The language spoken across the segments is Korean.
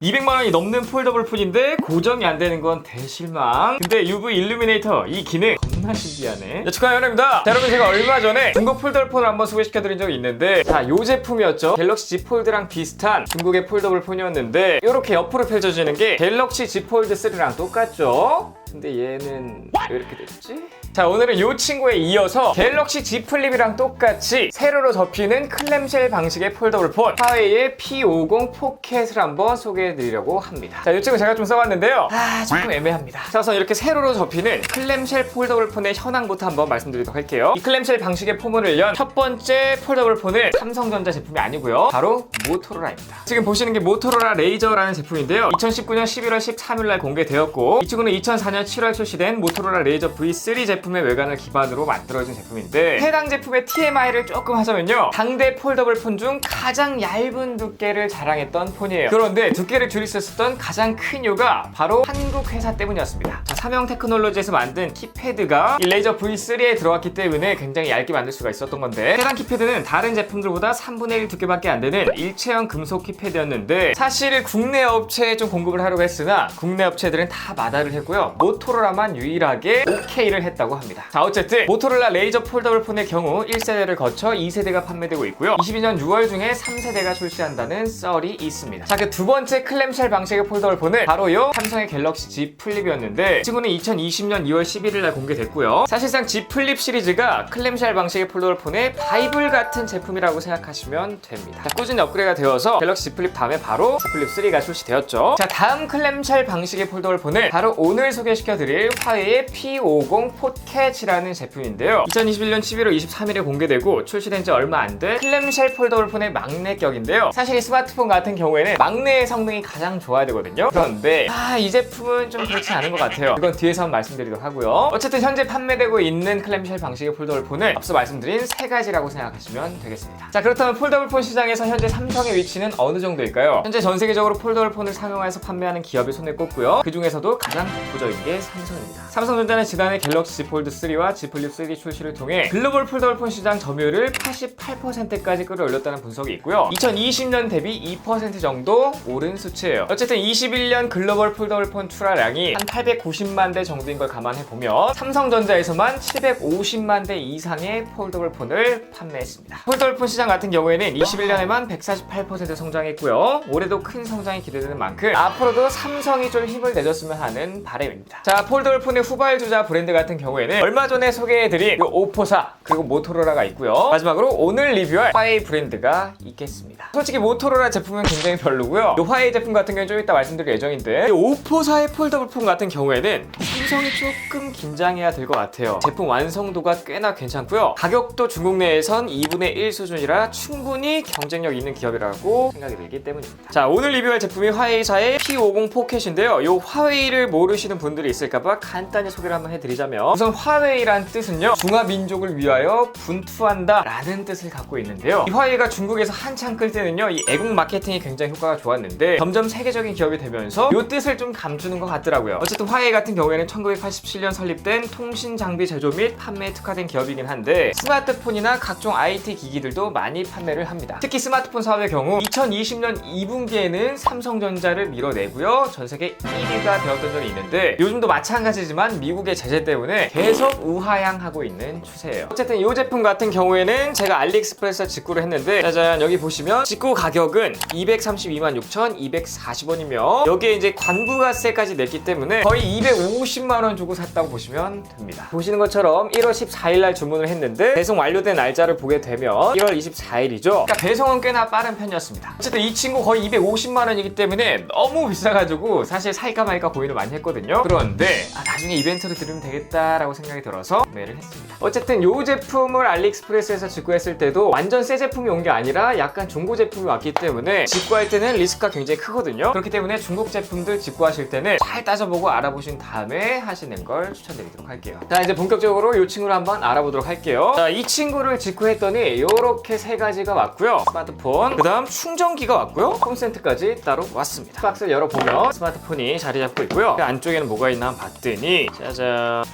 200만 원이 넘는 폴더블 폰인데 고정이 안 되는 건 대실망. 근데 UV 일루미네이터 이 기능 겁나 신기하네. 네, 축하 연애입니다. 자, 여러분 제가 얼마 전에 중국 폴더블 폰을 한번 소개시켜드린 적이 있는데 요 제품이었죠. 갤럭시 Z 폴드랑 비슷한 중국의 폴더블 폰이었는데 이렇게 옆으로 펼쳐지는 게 갤럭시 Z 폴드 3랑 똑같죠? 근데 얘는 왜 이렇게 됐지? 자, 오늘은 이 친구에 이어서 갤럭시 Z 플립이랑 똑같이 세로로 접히는 클램쉘 방식의 폴더블 폰 화웨이의 P50 포켓을 한번 소개해드리려고 합니다. 자, 이 친구 제가 좀 써봤는데요. 조금 애매합니다. 자, 우선 이렇게 세로로 접히는 클램쉘 폴더블 폰의 현황부터 한번 말씀드리도록 할게요. 이 클램쉘 방식의 포문을 연 첫 번째 폴더블 폰은 삼성전자 제품이 아니고요. 바로 모토로라입니다. 지금 보시는 게 모토로라 레이저라는 제품인데요. 2019년 11월 13일날 공개되었고 이 친구는 2004년 7월 출시된 모토로라 레이저 V3 제품의 외관을 기반으로 만들어진 제품인데 해당 제품의 TMI를 조금 하자면요. 당대 폴더블 폰 중 가장 얇은 두께를 자랑했던 폰이에요. 그런데 두께를 줄일 수 있었던 가장 큰 이유가 바로 한국 회사 때문이었습니다. 자, 삼형 테크놀로지에서 만든 키패드가 이 레이저 V3에 들어갔기 때문에 굉장히 얇게 만들 수가 있었던 건데 해당 키패드는 다른 제품들보다 3분의 1 두께밖에 안 되는 일체형 금속 키패드였는데 사실 국내 업체에 좀 공급을 하려고 했으나 국내 업체들은 다 마다를 했고요. 모토로라만 유일하게 OK를 했다고 합니다. 자, 어쨌든 모토로라 레이저 폴더블 폰의 경우 1세대를 거쳐 2세대가 판매되고 있고요. 22년 6월 중에 3세대가 출시한다는 썰이 있습니다. 자, 그 두 번째 클램쉘 방식의 폴더블 폰은 바로 요 삼성의 갤럭시 Z 플립이었는데 이 친구는 2020년 2월 11일 날 공개됐고요. 사실상 Z 플립 시리즈가 클램쉘 방식의 폴더블 폰의 바이블 같은 제품이라고 생각하시면 됩니다. 자, 꾸준히 업그레이드가 되어서 갤럭시 Z 플립 다음에 바로 Z 플립 3가 출시되었죠. 자, 다음 클램쉘 방식의 폴더블 폰은 바로 오늘 소개시켜드릴 화웨이의 P50 포켓이라는 제품인데요. 2021년 11월 23일에 공개되고 출시된 지 얼마 안 된 클램쉘 폴더블 폰의 막내격인데요. 사실 이 스마트폰 같은 경우에는 막내의 성능이 가장 좋아야 되거든요. 그런데 이 제품은 좀 그렇지 않은 것 같아요. 이건 뒤에서 한번 말씀드리도록 하고요. 어쨌든 현재 판매되고 있는 클램쉘 방식의 폴더블 폰은 앞서 말씀드린 세 가지라고 생각하시면 되겠습니다. 자, 그렇다면 폴더블 폰 시장에서 현재 삼성의 위치는 어느 정도일까요? 현재 전 세계적으로 폴더블 폰을 상용화해서 판매하는 기업이 손에 꼽고요. 그 중에서도 가장 독보적인 게 삼성입니다. 삼성전자는 지난해 갤럭시 Z 폴드 3와 Z 플립 3 출시를 통해 글로벌 폴더블 폰 시장 점유율을 88%까지 끌어올렸다는 분석이 있고요. 2020년 대비 2% 정도 오른 수치예요. 어쨌든 21년 글로벌 폴더블 폰 출하량이 한 890만 대 정도인 걸 감안해보면 삼성전자에서만 750만 대 이상의 폴더블 폰을 판매했습니다. 폴더블 폰 시장 같은 경우에는 21년에만 148% 성장했고요. 올해도 큰 성장이 기대되는 만큼 앞으로도 삼성이 좀 힘을 내줬으면 하는 바람입니다. 자, 폴더블 폰의 후발주자 브랜드 같은 경우에는 얼마 전에 소개해드린 오포사 그리고 모토로라가 있고요. 마지막으로 오늘 리뷰할 화웨이 브랜드가 있겠습니다. 솔직히 모토로라 제품은 굉장히 별로고요. 이 화웨이 제품 같은 경우는 좀 이따 말씀드릴 예정인데 이 오포사의 폴더블 폰 같은 경우에는 삼성이 조금 긴장해야 될 것 같아요. 제품 완성도가 꽤나 괜찮고요. 가격도 중국 내에선 2분의 1 수준이라 충분히 경쟁력 있는 기업이라고 생각이 들기 때문입니다. 자, 오늘 리뷰할 제품이 화웨이사의 P50 포켓인데요. 이 화웨이를 모르시는 분들이 있을까봐 간단히 소개를 한번 해드리자면 우선 화웨이란 뜻은요, 중화민족을 위하여 분투한다 라는 뜻을 갖고 있는데요. 이 화웨이가 중국에서 한창 끌 때는요, 이 애국 마케팅이 굉장히 효과가 좋았는데 점점 세계적인 기업이 되면서 이 뜻을 좀 감추는 것 같더라고요. 어쨌든 화웨이 같은 경우에는 1987년 설립된 통신 장비 제조 및 판매에 특화된 기업이긴 한데 스마트폰이나 각종 IT 기기들도 많이 판매를 합니다. 특히 스마트폰 사업의 경우 2020년 2분기에는 삼성전자를 밀어내고요, 전세계 1위가 되었던 적이 있는데 요즘도 마찬가지지만 미국의 제재 때문에 계속 우하향하고 있는 추세예요. 어쨌든 이 제품 같은 경우에는 제가 알리익스프레스에서 직구를 했는데 짜잔, 여기 보시면 직구 가격은 232만 6,240원이며 여기에 이제 관부가세까지 냈기 때문에 거의 250만 원 주고 샀다고 보시면 됩니다. 보시는 것처럼 1월 14일 날 주문을 했는데 배송 완료된 날짜를 보게 되면 1월 24일이죠. 그러니까 배송은 꽤나 빠른 편이었습니다. 어쨌든 이 친구 거의 250만 원이기 때문에 너무 비싸가지고 사실 살까 말까 고민을 많이 했거든요. 그런데 나중에 이벤트로 들으면 되겠다라고 생각이 들어서 구매를 했습니다. 어쨌든 이 제품을 알리익스프레스에서 직구했을 때도 완전 새 제품이 온 게 아니라 약간 중고 제품이 왔기 때문에 직구할 때는 리스크가 굉장히 크거든요. 그렇기 때문에 중국 제품들 직구하실 때는 잘 따져보고 알아보신 다음에 하시는 걸 추천드리도록 할게요. 자, 이제 본격적으로 이 친구를 한번 알아보도록 할게요. 자, 이 친구를 직구했더니 이렇게 세 가지가 왔고요. 스마트폰, 그 다음 충전기가 왔고요, 홈센터까지 따로 왔습니다. 박스를 열어보면 스마트폰이 자리 잡고 있고요. 그 안쪽에는 뭐가 있나 한번 봤더니 짜잔,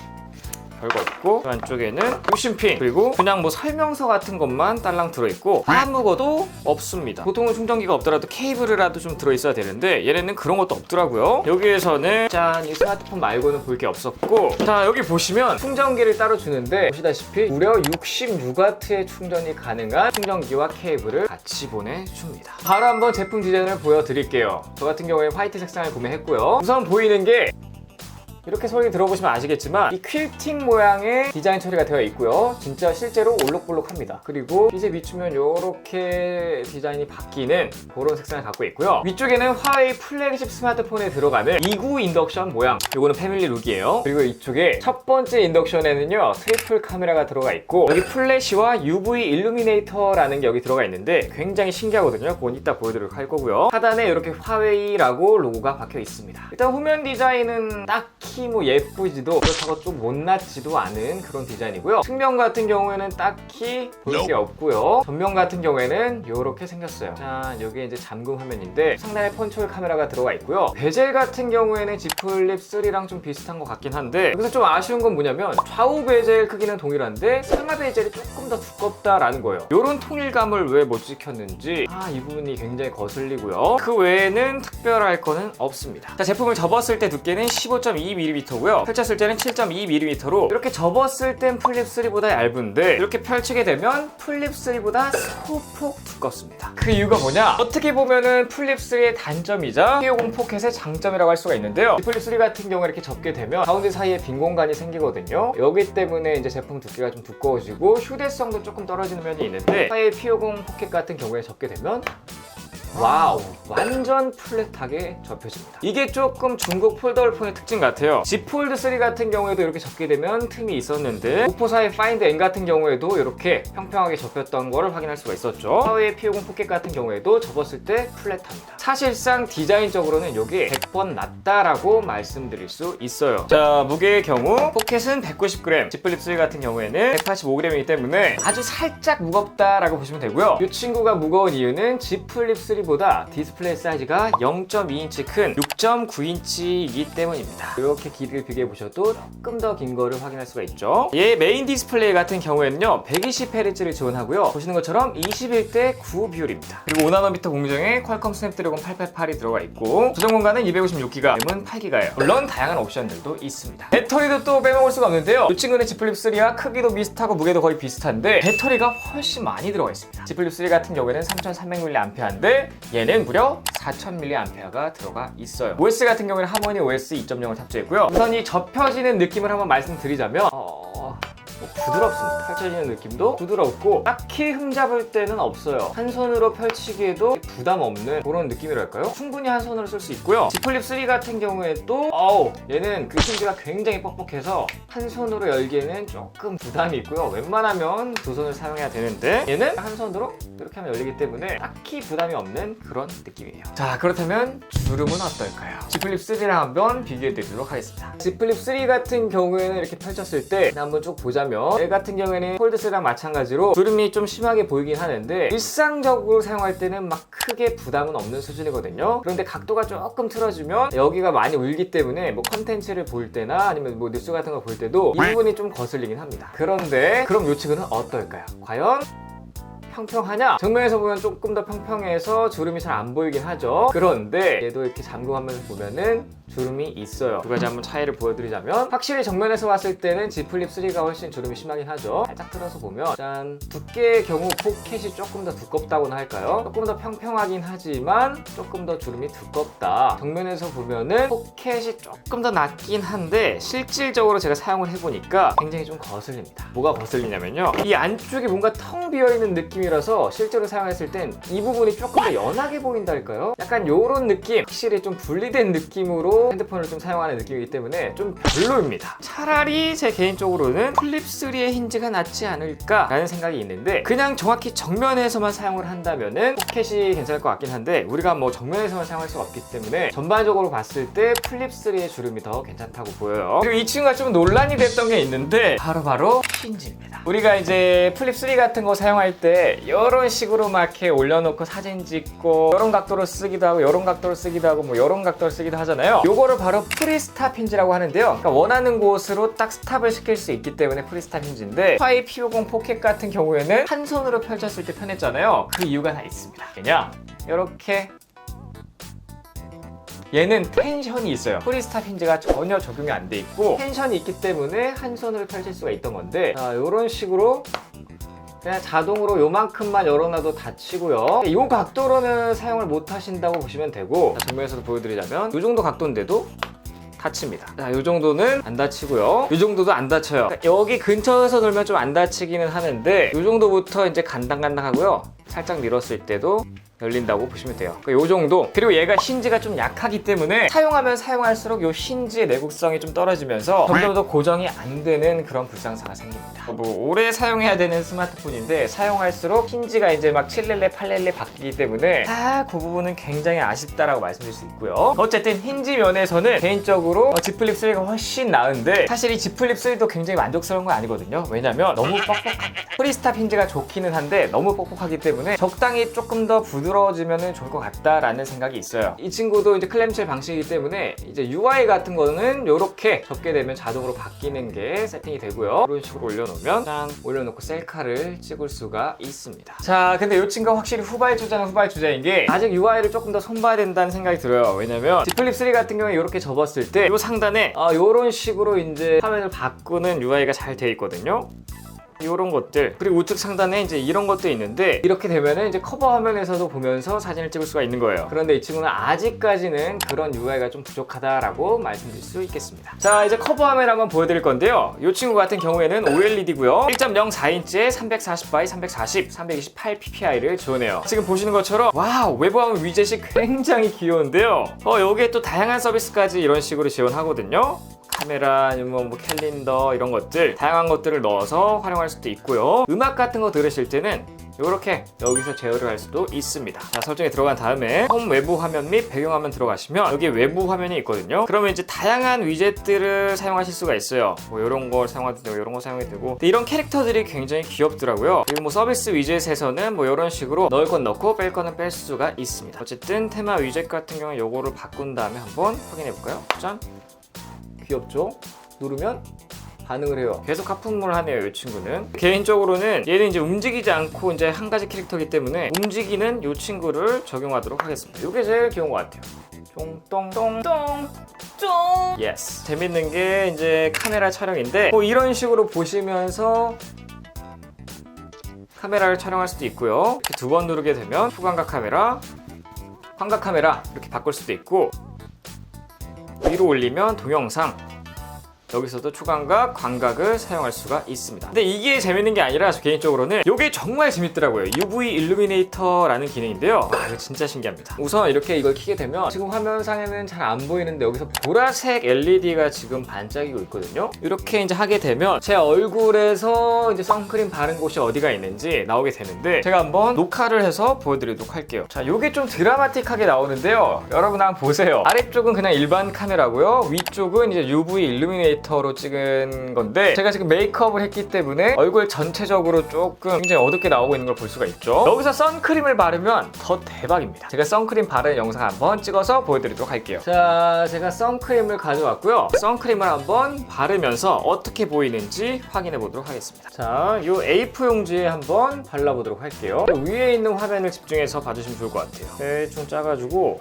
별거 없고 그 안쪽에는 유심핀 그리고 그냥 뭐 설명서 같은 것만 딸랑 들어있고 아무것도 없습니다. 보통은 충전기가 없더라도 케이블이라도 좀 들어있어야 되는데 얘네는 그런 것도 없더라고요. 여기에서는 짠, 이 스마트폰 말고는 볼 게 없었고, 자 여기 보시면 충전기를 따로 주는데 보시다시피 무려 66W의 충전이 가능한 충전기와 케이블을 같이 보내줍니다. 바로 한번 제품 디자인을 보여드릴게요. 저 같은 경우에 화이트 색상을 구매했고요. 우선 보이는 게 이렇게 소리 들어보시면 아시겠지만 이 퀼팅 모양의 디자인 처리가 되어 있고요. 진짜 실제로 올록볼록합니다. 그리고 빛에 비추면 이렇게 디자인이 바뀌는 그런 색상을 갖고 있고요. 위쪽에는 화웨이 플래그십 스마트폰에 들어가는 2구 인덕션 모양, 이거는 패밀리 룩이에요. 그리고 이쪽에 첫 번째 인덕션에는요 트리플 카메라가 들어가 있고, 여기 플래시와 UV 일루미네이터라는 게 여기 들어가 있는데 굉장히 신기하거든요. 그건 이따 보여드리도록 할 거고요. 하단에 이렇게 화웨이라고 로고가 박혀 있습니다. 일단 후면 디자인은 딱히 뭐 예쁘지도 그렇다고 좀 못났지도 않은 그런 디자인이고요. 측면 같은 경우에는 딱히 볼 게 없고요. 전면 같은 경우에는 이렇게 생겼어요. 자, 여기 이제 잠금 화면인데 상단에 펀치홀 카메라가 들어가 있고요. 베젤 같은 경우에는 Z 플립 3랑 좀 비슷한 것 같긴 한데, 여기서 좀 아쉬운 건 뭐냐면 좌우 베젤 크기는 동일한데 상하 베젤이 조금 더 두껍다라는 거예요. 이런 통일감을 왜 못 지켰는지 이 부분이 굉장히 거슬리고요. 그 외에는 특별할 거는 없습니다. 자, 제품을 접었을 때 두께는 15.2mm고요. 펼쳤을 때는 7.2mm로 이렇게 접었을 땐 플립 3보다 얇은데 이렇게 펼치게 되면 플립 3보다 소폭 두껍습니다. 그 이유가 뭐냐? 어떻게 보면은 플립 3의 단점이자 P50 포켓의 장점이라고 할 수가 있는데요. 플립 3 같은 경우에 이렇게 접게 되면 가운데 사이에 빈 공간이 생기거든요. 여기 때문에 이제 제품 두께가 좀 두꺼워지고 휴대성도 조금 떨어지는 면이 있는데, 화웨이 P50 포켓 같은 경우에 접게 되면 와우, 완전 플랫하게 접혀집니다. 이게 조금 중국 폴더블 폰의 특징 같아요. Z 폴드 3 같은 경우에도 이렇게 접게 되면 틈이 있었는데, 오포사의 파인드 N 같은 경우에도 이렇게 평평하게 접혔던 거를 확인할 수가 있었죠. 화웨이 P50 포켓 같은 경우에도 접었을 때 플랫합니다. 사실상 디자인적으로는 이게 100번 낫다라고 말씀드릴 수 있어요. 자, 무게의 경우 포켓은 190g, Z 플립 3 같은 경우에는 185g이기 때문에 아주 살짝 무겁다라고 보시면 되고요. 이 친구가 무거운 이유는 Z 플립 3 보다 디스플레이 사이즈가 0.2인치 큰 6.9인치이기 때문입니다. 이렇게 길이를 비교해 보셔도 조금 더 긴 거를 확인할 수가 있죠. 얘 메인 디스플레이 같은 경우에는요 120Hz를 지원하고요. 보시는 것처럼 21대 9 비율입니다. 그리고 5나노미터 공정에 퀄컴 스냅드래곤 888이 들어가 있고, 조정 공간은 256GB, 램은 8GB예요. 물론 다양한 옵션들도 있습니다. 배터리도 또 빼먹을 수가 없는데요. 이 친구는 Z 플립 3와 크기도 비슷하고 무게도 거의 비슷한데 배터리가 훨씬 많이 들어가 있습니다. Z 플립 3 같은 경우에는 3300mAh인데 얘는 무려 4000mAh가 들어가 있어요. OS 같은 경우에는 하모니 OS 2.0을 탑재했고요. 우선 이 접혀지는 느낌을 한번 말씀드리자면 부드럽습니다. 펼쳐지는 느낌도 부드럽고 딱히 흠잡을 때는 없어요. 한 손으로 펼치기에도 부담 없는 그런 느낌이랄까요? 충분히 한 손으로 쓸 수 있고요. Z 플립 3 같은 경우에도 얘는 그 힌지가 굉장히 뻑뻑해서 한 손으로 열기에는 조금 부담이 있고요. 웬만하면 두 손을 사용해야 되는데 얘는 한 손으로 이렇게 하면 열리기 때문에 딱히 부담이 없는 그런 느낌이에요. 자, 그렇다면 주름은 어떨까요? Z 플립 3랑 한번 비교해 드리도록 하겠습니다. Z 플립 3 같은 경우에는 이렇게 펼쳤을 때 한번 쭉 보자면, 얘 같은 경우에는 폴드 3랑 마찬가지로 주름이 좀 심하게 보이긴 하는데 일상적으로 사용할 때는 막 크게 부담은 없는 수준이거든요. 그런데 각도가 조금 틀어지면 여기가 많이 울기 때문에 뭐 컨텐츠를 볼 때나 아니면 뭐 뉴스 같은 거 볼 때도 이 부분이 좀 거슬리긴 합니다. 그런데 그럼 이 친구는 어떨까요? 과연 평평하냐? 정면에서 보면 조금 더 평평해서 주름이 잘 안 보이긴 하죠. 그런데 얘도 이렇게 잠금하면서 보면은 주름이 있어요. 두 가지 한번 차이를 보여드리자면, 확실히 정면에서 봤을 때는 Z 플립 3가 훨씬 주름이 심하긴 하죠. 살짝 틀어서 보면 짠, 두께의 경우 포켓이 조금 더 두껍다고나 할까요? 조금 더 평평하긴 하지만 조금 더 주름이 두껍다. 정면에서 보면은 포켓이 조금 더 낮긴 한데 실질적으로 제가 사용을 해보니까 굉장히 좀 거슬립니다. 뭐가 거슬리냐면요, 이 안쪽이 뭔가 텅 비어있는 느낌이라서 실제로 사용했을 땐 이 부분이 조금 더 연하게 보인달까요? 약간 요런 느낌, 확실히 좀 분리된 느낌으로 핸드폰을 좀 사용하는 느낌이기 때문에 좀 별로입니다. 차라리 제 개인적으로는 플립 3의 힌지가 낫지 않을까 라는 생각이 있는데, 그냥 정확히 정면에서만 사용을 한다면은 포켓이 괜찮을 것 같긴 한데 우리가 뭐 정면에서만 사용할 수가 없기 때문에 전반적으로 봤을 때 플립 3의 주름이 더 괜찮다고 보여요. 그리고 이 친구가 좀 논란이 됐던 게 있는데 바로 힌지입니다. 우리가 이제 플립 3 같은 거 사용할 때 때 이런 식으로 막 이렇게 올려놓고 사진 찍고 이런 각도로 쓰기도 하고 이런 각도로 쓰기도 하고 뭐 이런 각도로 쓰기도 하잖아요. 요거를 바로 프리스탑 힌지라고 하는데요. 그러니까 원하는 곳으로 딱 스탑을 시킬 수 있기 때문에 프리스탑 힌지인데 화이 P50 포켓 같은 경우에는 한 손으로 펼쳤을 때 편했잖아요. 그 이유가 다 있습니다. 그냥 이렇게 얘는 텐션이 있어요. 프리스탑 힌지가 전혀 적용이 안 돼 있고 텐션이 있기 때문에 한 손으로 펼칠 수가 있던 건데 이런 식으로 그냥 자동으로 요만큼만 열어놔도 닫히고요. 이 각도로는 사용을 못 하신다고 보시면 되고 정면에서도 보여드리자면 이 정도 각도인데도 닫힙니다. 자, 이 정도는 안 닫히고요. 이 정도도 안 닫혀요. 그러니까 여기 근처에서 돌면 좀 안 닫히기는 하는데 이 정도부터 이제 간당간당하고요. 살짝 밀었을 때도 열린다고 보시면 돼요. 요 정도. 그리고 얘가 힌지가 좀 약하기 때문에 사용하면 사용할수록 요 힌지의 내구성이 좀 떨어지면서 점점 더 고정이 안 되는 그런 불상사가 생깁니다. 뭐 오래 사용해야 되는 스마트폰인데 사용할수록 힌지가 이제 막 7렐레, 8렐레 바뀌기 때문에 그 부분은 굉장히 아쉽다라고 말씀드릴 수 있고요. 어쨌든 힌지 면에서는 개인적으로 Z 플립 3가 훨씬 나은데 사실 이 Z 플립 3도 굉장히 만족스러운 건 아니거든요. 왜냐면 너무 뻑뻑합니다. 프리스탑 힌지가 좋기는 한데 너무 뻑뻑하기 때문에 적당히 조금 더 부드러워지면 좋을 것 같다라는 생각이 있어요. 이 친구도 이제 클램쉘 방식이기 때문에 이제 UI 같은 거는 이렇게 접게 되면 자동으로 바뀌는 게 세팅이 되고요. 이런 식으로 올려놓으면 짠 올려놓고 셀카를 찍을 수가 있습니다. 자, 근데 이 친구가 확실히 후발주자는 후발주자인 게 아직 UI를 조금 더 손봐야 된다는 생각이 들어요. 왜냐면 Z 플립 3 같은 경우에 이렇게 접었을 때 이 상단에 이런 식으로 이제 화면을 바꾸는 UI가 잘 되어 있거든요. 이런 것들 그리고 우측 상단에 이제 이런 것도 있는데 이렇게 되면은 이제 커버 화면에서도 보면서 사진을 찍을 수가 있는 거예요. 그런데 이 친구는 아직까지는 그런 UI가 좀 부족하다라고 말씀드릴 수 있겠습니다. 자, 이제 커버 화면 한번 보여드릴 건데요. 이 친구 같은 경우에는 OLED고요 1.04인치에 340x 340, 328ppi를 지원해요. 지금 보시는 것처럼 와우, 외부 화면 위젯이 굉장히 귀여운데요. 여기에 또 다양한 서비스까지 이런 식으로 지원하거든요. 카메라, 아니면 뭐 캘린더 이런 것들 다양한 것들을 넣어서 활용할 수도 있고요. 음악 같은 거 들으실 때는 이렇게 여기서 제어를 할 수도 있습니다. 자, 설정에 들어간 다음에 홈 외부 화면 및 배경화면 들어가시면 여기에 외부 화면이 있거든요. 그러면 이제 다양한 위젯들을 사용하실 수가 있어요. 뭐 이런 걸 사용해도 되고 이런 거 사용해도 되고 근데 이런 캐릭터들이 굉장히 귀엽더라고요. 그리고 뭐 서비스 위젯에서는 뭐 이런 식으로 넣을 건 넣고 뺄 거는 뺄 수가 있습니다. 어쨌든 테마 위젯 같은 경우에 요거를 바꾼 다음에 한번 확인해 볼까요? 짠! 귀엽죠? 누르면 반응을 해요. 계속 하품을 하네요, 이 친구는. 개인적으로는 얘는 이제 움직이지 않고 이제 한 가지 캐릭터이기 때문에 움직이는 이 친구를 적용하도록 하겠습니다. 이게 제일 귀여운 것 같아요. 쫑똥똥똥 예스. 재밌는 게 이제 카메라 촬영인데 뭐 이런 식으로 보시면서 카메라를 촬영할 수도 있고요. 이렇게 두 번 누르게 되면 후광각 카메라, 광각 카메라 이렇게 바꿀 수도 있고 위로 올리면 동영상 여기서도 초광각, 광각을 사용할 수가 있습니다. 근데 이게 재밌는 게 아니라 저 개인적으로는 이게 정말 재밌더라고요. UV 일루미네이터라는 기능인데요. 이거 진짜 신기합니다. 우선 이렇게 이걸 켜게 되면 지금 화면상에는 잘 안 보이는데 여기서 보라색 LED가 지금 반짝이고 있거든요. 이렇게 이제 하게 되면 제 얼굴에서 이제 선크림 바른 곳이 어디가 있는지 나오게 되는데 제가 한번 녹화를 해서 보여드리도록 할게요. 자, 이게 좀 드라마틱하게 나오는데요. 여러분 한번 보세요. 아래쪽은 그냥 일반 카메라고요. 위쪽은 이제 UV 일루미네이터 로 찍은 건데 제가 지금 메이크업을 했기 때문에 얼굴 전체적으로 조금 굉장히 어둡게 나오고 있는 걸 볼 수가 있죠. 여기서 선크림을 바르면 더 대박입니다. 제가 선크림 바르는 영상 한번 찍어서 보여드리도록 할게요. 자, 제가 선크림을 가져왔고요. 선크림을 한번 바르면서 어떻게 보이는지 확인해 보도록 하겠습니다. 자, 이 A4 용지에 한번 발라보도록 할게요. 위에 있는 화면을 집중해서 봐주시면 좋을 것 같아요. 대충 짜가지고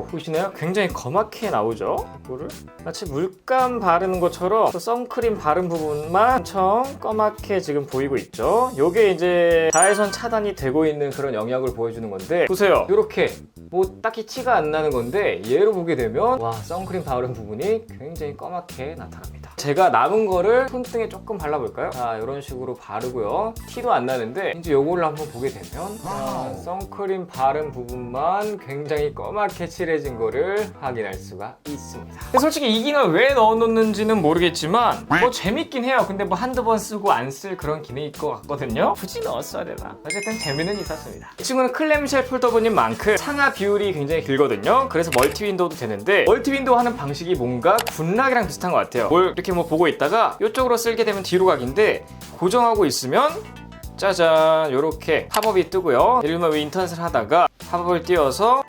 보시나요? 굉장히 검하게 나오죠? 이거를 마치 물감 바르는 것처럼 선크림 바른 부분만 엄청 검하게 지금 보이고 있죠? 요게 이제 자외선 차단이 되고 있는 그런 영역을 보여주는 건데 보세요. 이렇게 뭐 딱히 티가 안 나는 건데 얘로 보게 되면 와, 선크림 바른 부분이 굉장히 검하게 나타납니다. 제가 남은 거를 손등에 조금 발라볼까요? 자, 이런 식으로 바르고요. 티도 안 나는데 이제 요거를 한번 보게 되면 자, 선크림 바른 부분만 굉장히 검하게 칠해진 거를 확인할 수가 있습니다. 솔직히 이 기능을 왜 넣어놓는지는 모르겠지만 뭐 재밌긴 해요. 근데 뭐 한두 번 쓰고 안 쓸 그런 기능일 것 같거든요. 굳이 넣었어야 되나? 어쨌든 재미는 있었습니다. 이 친구는 클램쉘 폴더분인 만큼 상하 비율이 굉장히 길거든요. 그래서 멀티 윈도우도 되는데 멀티 윈도우 하는 방식이 뭔가 굿락이랑 비슷한 것 같아요. 뭘 이렇게 뭐 보고 있다가 이쪽으로 쓸게 되면 뒤로 각인데 고정하고 있으면 짜잔 요렇게 팝업이 뜨고요. 예를 들면 인터넷을 하다가 팝업을 띄워서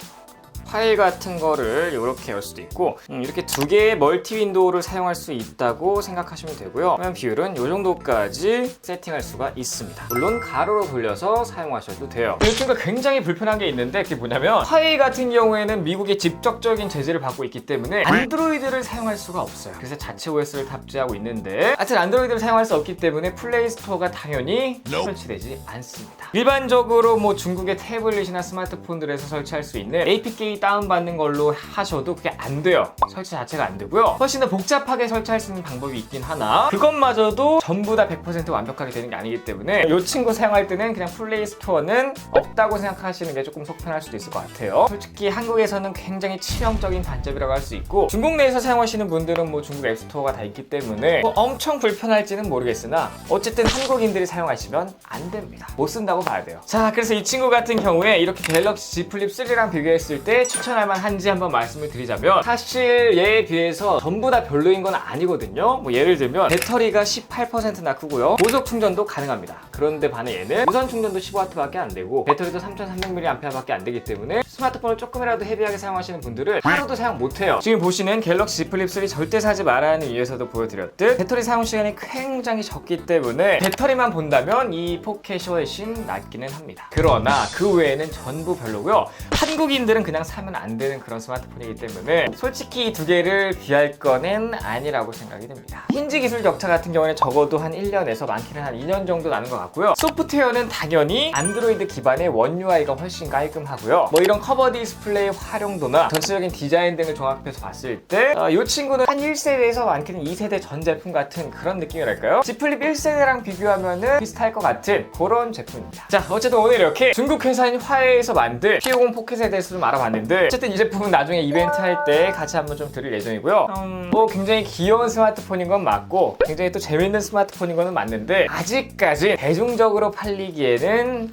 파일 같은 거를 이렇게 열 수도 있고 이렇게 두 개의 멀티 윈도우를 사용할 수 있다고 생각하시면 되고요. 화면 비율은 이 정도까지 세팅할 수가 있습니다. 물론 가로로 돌려서 사용하셔도 돼요. 이 친구가 굉장히 불편한 게 있는데 그게 뭐냐면 화웨이 같은 경우에는 미국의 직접적인 제재를 받고 있기 때문에 안드로이드를 사용할 수가 없어요. 그래서 자체 OS를 탑재하고 있는데 하여튼 안드로이드를 사용할 수 없기 때문에 플레이 스토어가 당연히 설치되지 않습니다. 일반적으로 뭐 중국의 태블릿이나 스마트폰들에서 설치할 수 있는 APK 다운받는 걸로 하셔도 그게 안 돼요. 설치 자체가 안 되고요. 훨씬 더 복잡하게 설치할 수 있는 방법이 있긴 하나 그것마저도 전부 다 100% 완벽하게 되는 게 아니기 때문에 이 친구 사용할 때는 그냥 플레이 스토어는 없다고 생각하시는 게 조금 속편할 수도 있을 것 같아요. 솔직히 한국에서는 굉장히 치명적인 단점이라고 할 수 있고 중국 내에서 사용하시는 분들은 뭐 중국 앱스토어가 다 있기 때문에 뭐 엄청 불편할지는 모르겠으나 어쨌든 한국인들이 사용하시면 안 됩니다. 못 쓴다고 봐야 돼요. 자, 그래서 이 친구 같은 경우에 이렇게 갤럭시 Z 플립 3랑 비교했을 때 추천할 만한지 한번 말씀을 드리자면 사실 얘에 비해서 전부 다 별로인 건 아니거든요. 뭐 예를 들면 배터리가 18%나 크고요. 고속 충전도 가능합니다. 그런데 반해 얘는 무선 충전도 15W밖에 안 되고 배터리도 3300mAh밖에 안 되기 때문에 스마트폰을 조금이라도 헤비하게 사용하시는 분들은 하루도 사용 못해요. 지금 보시는 갤럭시 Z 플립 3 절대 사지 말아야 하는 이유에서도 보여드렸듯 배터리 사용 시간이 굉장히 적기 때문에 배터리만 본다면 이 포켓이 훨씬 낫기는 합니다. 그러나 그 외에는 전부 별로고요. 한국인들은 그냥 사면 안 되는 그런 스마트폰이기 때문에 솔직히 이 두 개를 비할 거는 아니라고 생각이 듭니다. 힌지 기술 격차 같은 경우에는 적어도 한 1년에서 많게는 한 2년 정도 나는 것 같고요. 소프트웨어는 당연히 안드로이드 기반의 원 UI가 훨씬 깔끔하고요. 뭐 이런 커버 디스플레이 활용도나 전체적인 디자인 등을 종합해서 봤을 때 이 친구는 한 1세대에서 많게는 2세대 전 제품 같은 그런 느낌이랄까요? Z 플립 1세대랑 비교하면은 비슷할 것 같은 그런 제품입니다. 자, 어쨌든 오늘 이렇게 중국 회사인 화웨이에서 만든 P50 포켓에 대해서 좀 알아봤는데 어쨌든 이 제품은 나중에 이벤트 할 때 같이 한번 좀 드릴 예정이고요. 뭐 굉장히 귀여운 스마트폰인 건 맞고 굉장히 또 재밌는 스마트폰인 거는 맞는데 아직까지 대중적으로 팔리기에는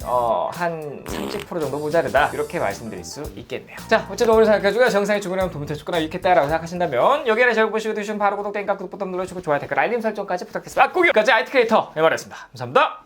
한 30% 정도 모자르다 이렇게 말씀드릴 수 있겠네요. 자, 어쨌든 오늘 생각해주고 정상에 주문하면 도움 되셨거나 이렇겠다라고 생각하신다면 여기에 잘 보시고 드시면 바로 구독, 땡깡, 구독 버튼 눌러주시고 좋아요, 댓글, 알림 설정까지 부탁드립니다. 꼭여기까지 IT 크리에이터 MR이었습니다. 감사합니다.